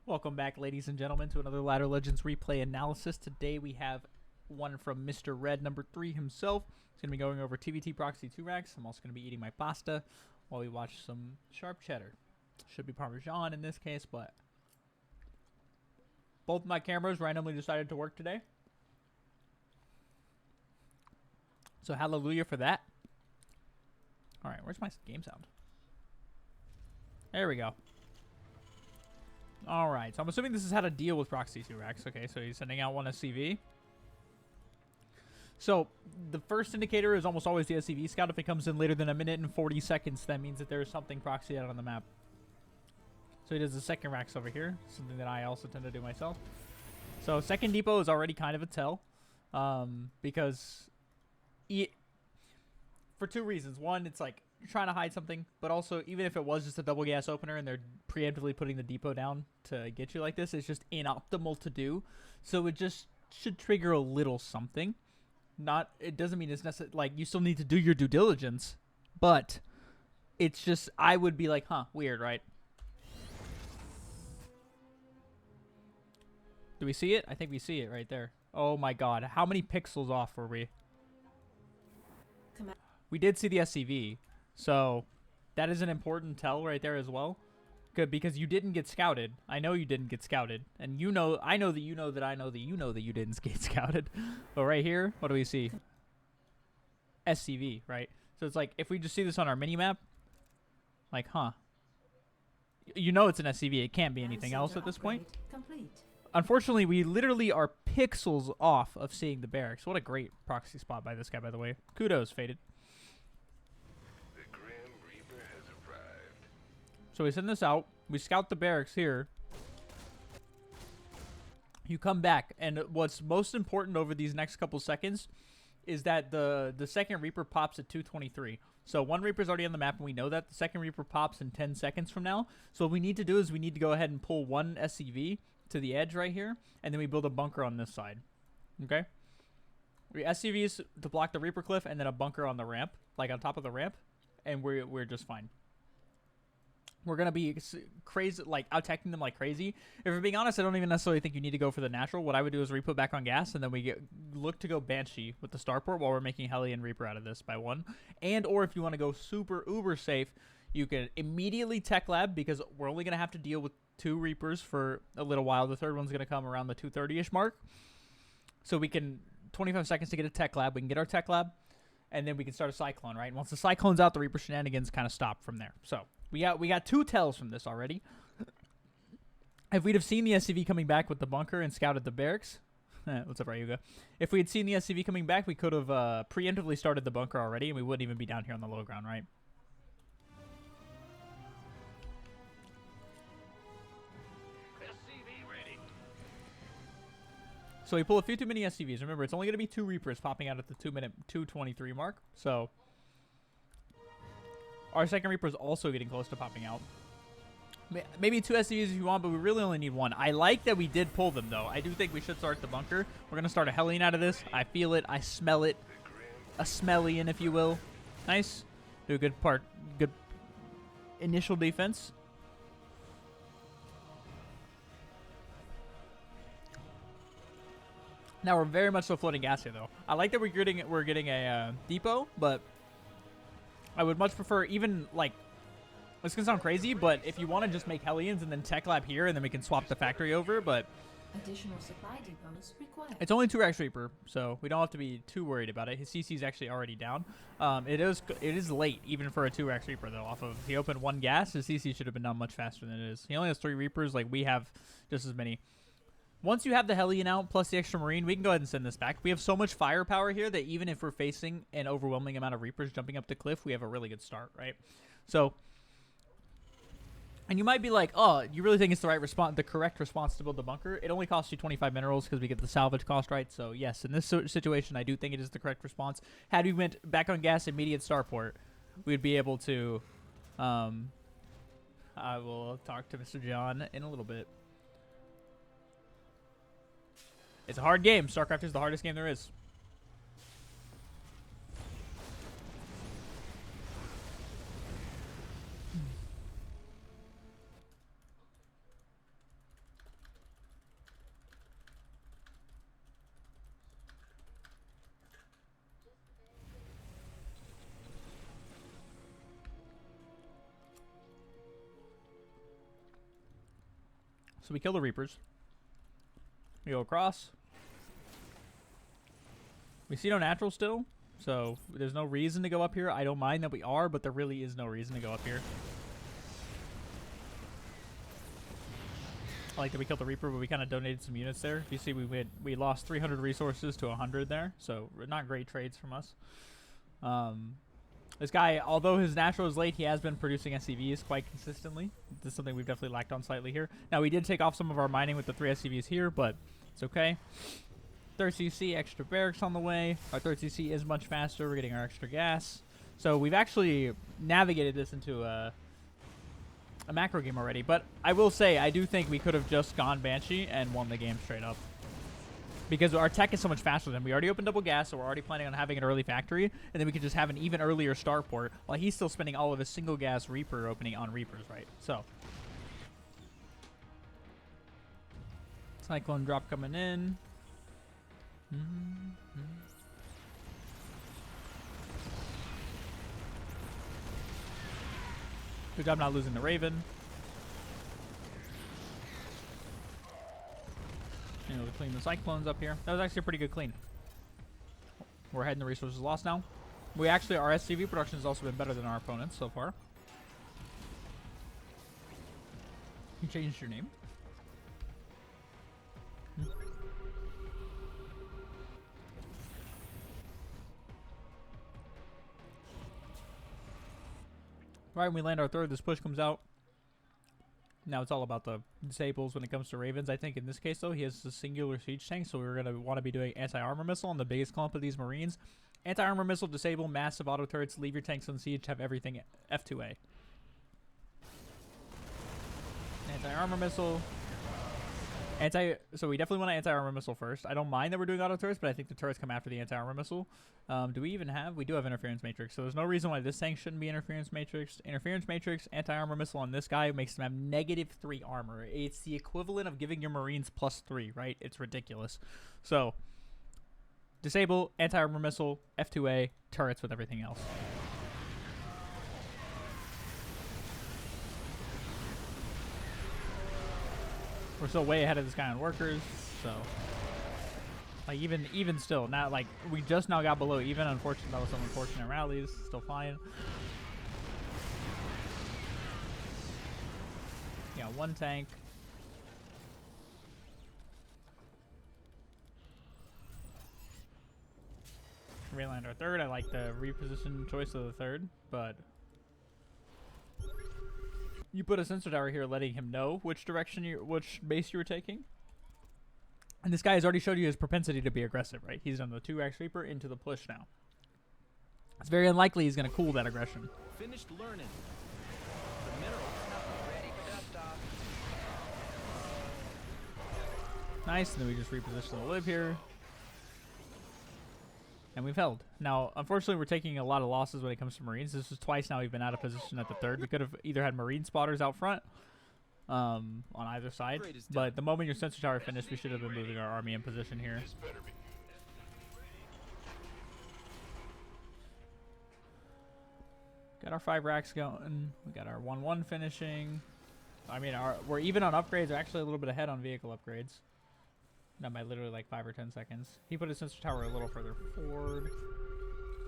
Welcome back, ladies and gentlemen, to another Ladder Legends replay analysis. Today we have one from Mr. Red, number 3 himself. He's going to be going over TvT Proxy 2 racks. I'm also going to be eating my pasta while we watch some sharp cheddar. Should be Parmesan in this case, but both my cameras randomly decided to work today. So hallelujah for that. Alright, where's my game sound? There we go. Alright, so I'm assuming this is how to deal with Proxy 2 racks. Okay, so he's sending out one SCV. So, the first indicator is almost always the SCV scout. If it comes in later than 1:40 seconds, that means that there is something proxied out on the map. So he does the second racks over here, something that I also tend to do myself. So, second depot is already kind of a tell, because for two reasons. One, it's like you're trying to hide something, but also even if it was just a double gas opener and they're preemptively putting the depot down to get you like this, it's just inoptimal to do. So it just should trigger a little something. It doesn't mean it's necessary. Like, you still need to do your due diligence, but it's just, I would be like, huh, weird, right? Do we see it? I think we see it right there. Oh my god, how many pixels off were we? We did see the SCV, so that is an important tell right there as well. Good, because you didn't get scouted. I know you didn't get scouted, and you know, I know that you know that I know that you know that you didn't get scouted. But right here, what do we see? SCV, right? So it's like, if we just see this on our mini-map, like, huh. You know it's an SCV. It can't be anything else at this point. Unfortunately, we literally are pixels off of seeing the barracks. What a great proxy spot by this guy, by the way. Kudos, Faded. So we send this out. We scout the barracks here. You come back, and what's most important over these next couple seconds is that the second Reaper pops at 2:23. So one Reaper's already on the map, and we know that. The second Reaper pops in 10 seconds from now. So what we need to do is we need to go ahead and pull one SCV to the edge right here, and then we build a bunker on this side. Okay? We SCVs to block the Reaper cliff, and then a bunker on the ramp, like on top of the ramp, and we're just fine. We're going to be crazy, like, out-teching them like crazy. If we're being honest, I don't even necessarily think you need to go for the natural. What I would do is re-put back on gas, and then we look to go Banshee with the Starport while we're making Heli and Reaper out of this by one. And, or if you want to go super uber safe, you can immediately Tech Lab, because we're only going to have to deal with 2 Reapers for a little while. The third one's going to come around the 2:30-ish mark. So we can, 25 seconds to get a Tech Lab. We can get our Tech Lab, and then we can start a Cyclone, right? And once the Cyclone's out, the Reaper shenanigans kind of stop from there. So we got 2 tells from this already. If we'd have seen the SCV coming back with the bunker and scouted the barracks, what's up, Ryuga? If we had seen the SCV coming back, we could have preemptively started the bunker already, and we wouldn't even be down here on the low ground, right? SCV ready. So we pull a few too many SCVs. Remember, it's only going to be 2 Reapers popping out at the 2:23 mark. So our second Reaper is also getting close to popping out. Maybe 2 SCVs if you want, but we really only need 1. I like that we did pull them, though. I do think we should start the bunker. We're going to start a Hellion out of this. I feel it. I smell it. A Smellion, if you will. Nice. Do a good initial defense. Now we're very much so floating gas here, though. I like that we're getting a depot, but I would much prefer, even, like, this can sound crazy, but if you want to just make Hellions and then Tech Lab here, and then we can swap the factory over, but additional supply depots required. It's only 2 Rex Reaper, so we don't have to be too worried about it. His CC is actually already down. It is late, even for a 2 Rex Reaper, though. Off of, he opened 1 gas, his CC should have been done much faster than it is. He only has 3 Reapers, like we have just as many. Once you have the Hellion out, plus the extra Marine, we can go ahead and send this back. We have so much firepower here that even if we're facing an overwhelming amount of Reapers jumping up the cliff, we have a really good start, right? So, and you might be like, oh, you really think it's the correct response to build the bunker? It only costs you 25 minerals because we get the salvage cost, right? So, yes, in this situation, I do think it is the correct response. Had we went back on gas immediate starport, we'd be able to, I will talk to Mr. John in a little bit. It's a hard game. StarCraft is the hardest game there is. So we kill the Reapers. We go across. We see no natural still, so there's no reason to go up here. I don't mind that we are, but there really is no reason to go up here. I like that we killed the Reaper, but we kind of donated some units there. You see, we lost 300 resources to 100 there, so not great trades from us. This guy, although his natural is late, he has been producing SCVs quite consistently. This is something we've definitely lacked on slightly here. Now, we did take off some of our mining with the 3 SCVs here, but it's okay. 3rd CC, extra barracks on the way. Our 3rd CC is much faster. We're getting our extra gas. So we've actually navigated this into a macro game already. But I will say, I do think we could have just gone Banshee and won the game straight up. Because our tech is so much faster than we already opened double gas, so we're already planning on having an early factory, and then we could just have an even earlier starport while he's still spending all of his single gas Reaper opening on Reapers, right? So Cyclone drop coming in. Good job not losing the Raven. You know, to clean the Cyclones up here. That was actually a pretty good clean. We're heading the resources lost now. We actually, our SCV production has also been better than our opponents so far. You changed your name? Right when we land our 3rd, this push comes out. Now it's all about the disables when it comes to Ravens. I think in this case, though, he has a singular siege tank, so we're going to want to be doing anti-armor missile on the biggest clump of these Marines. Anti-armor missile, disable, massive auto turrets, leave your tanks on siege, have everything F2A. Anti-armor missile. So we definitely want an anti-armor missile first. I don't mind that we're doing auto turrets, but I think the turrets come after the anti-armor missile. Do we even have? We do have interference matrix, so there's no reason why this tank shouldn't be interference matrix. Interference matrix, anti-armor missile on this guy makes them have -3 armor. It's the equivalent of giving your Marines +3, right? It's ridiculous. So disable, anti-armor missile, F2A, turrets with everything else. We're still way ahead of this guy on workers, so like even still, not like we just now got below even. Unfortunately, that was some unfortunate rallies. Still flying. Yeah, 1 tank. Reland our 3rd. I like the reposition choice of the 3rd, but you put a sensor tower here letting him know which direction which base you were taking. And this guy has already showed you his propensity to be aggressive, right? He's on the 2x Reaper into the push now. It's very unlikely he's going to cool that aggression. Finished learning. The minerals ready for dust-off. Nice, and then we just reposition the lib here. And we've held. Now, unfortunately, we're taking a lot of losses when it comes to Marines. This is twice now we've been out of position at the 3rd. We could have either had Marine spotters out front on either side. But the moment your sensor tower finished, we should have been moving our army in position here. Got our 5 racks going. We got our 1-1 finishing. I mean, we're even on upgrades. We're actually a little bit ahead on vehicle upgrades. Not by literally like 5 or 10 seconds. He put his sensor tower a little further forward.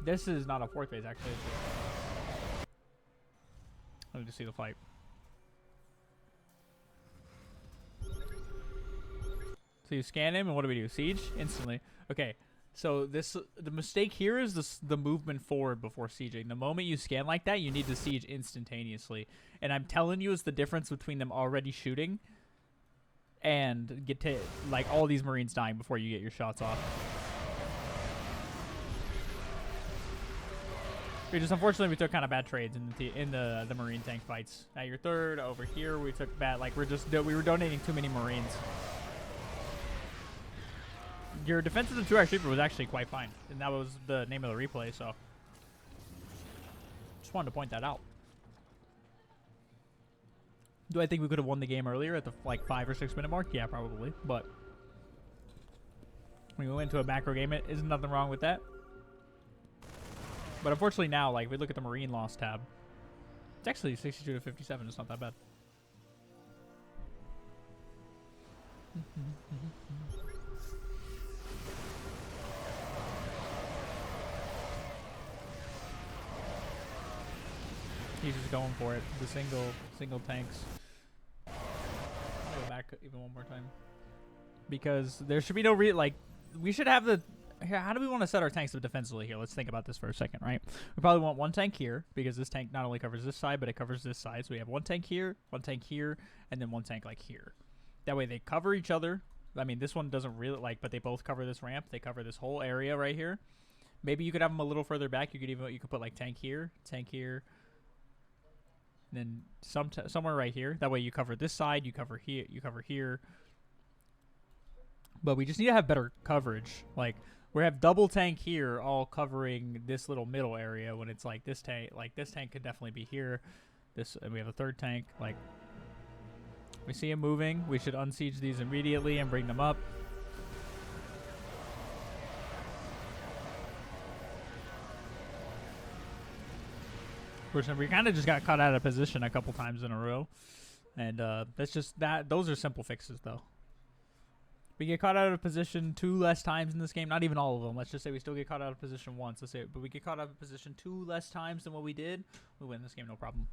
This is not a 4th base, actually. Let me just see the fight. So you scan him, and what do? Siege? Instantly. Okay, so the mistake here is the movement forward before sieging. The moment you scan like that, you need to siege instantaneously. And I'm telling you, it's the difference between them already shooting and get to like all these Marines dying before you get your shots off. Unfortunately, we took kind of bad trades in the Marine tank fights. At your 3rd over here, we took bad. Like we were donating too many Marines. Your defense of the 2x Reaper was actually quite fine, and that was the name of the replay. So just wanted to point that out. Do I think we could have won the game earlier at the like 5 or 6 minute mark? Yeah, probably. But when we went into a macro game, it isn't nothing wrong with that. But unfortunately now, like, if we look at the Marine loss tab, it's actually 62 to 57. It's not that bad. He's just going for it. The single tanks. I'm gonna go back even one more time because there should be no like we should have the. Here, how do we want to set our tanks up defensively here? Let's think about this for a second, right? We probably want one tank here because this tank not only covers this side, but it covers this side. So we have one tank here, and then one tank like here. That way they cover each other. I mean, this one doesn't really like, but they both cover this ramp. They cover this whole area right here. Maybe you could have them a little further back. You could put like tank here, and then somewhere right here. That way you cover this side, you cover here. But we just need to have better coverage. Like we have double tank here, all covering this little middle area. When it's like this tank could definitely be here. And we have a third tank. Like we see him moving. We should unsiege these immediately and bring them up. We kind of just got caught out of position a couple times in a row, and that's just that. Those are simple fixes, though. We get caught out of position 2 less times in this game. Not even all of them. Let's just say we still get caught out of position once. Let's say, but we get caught out of position 2 less times than what we did. We win this game, no problem.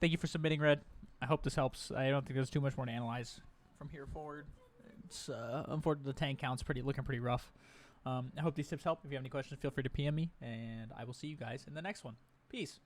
Thank you for submitting, Red. I hope this helps. I don't think there's too much more to analyze from here forward. It's unfortunately the tank count's looking pretty rough. I hope these tips help. If you have any questions, feel free to PM me, and I will see you guys in the next one. Peace.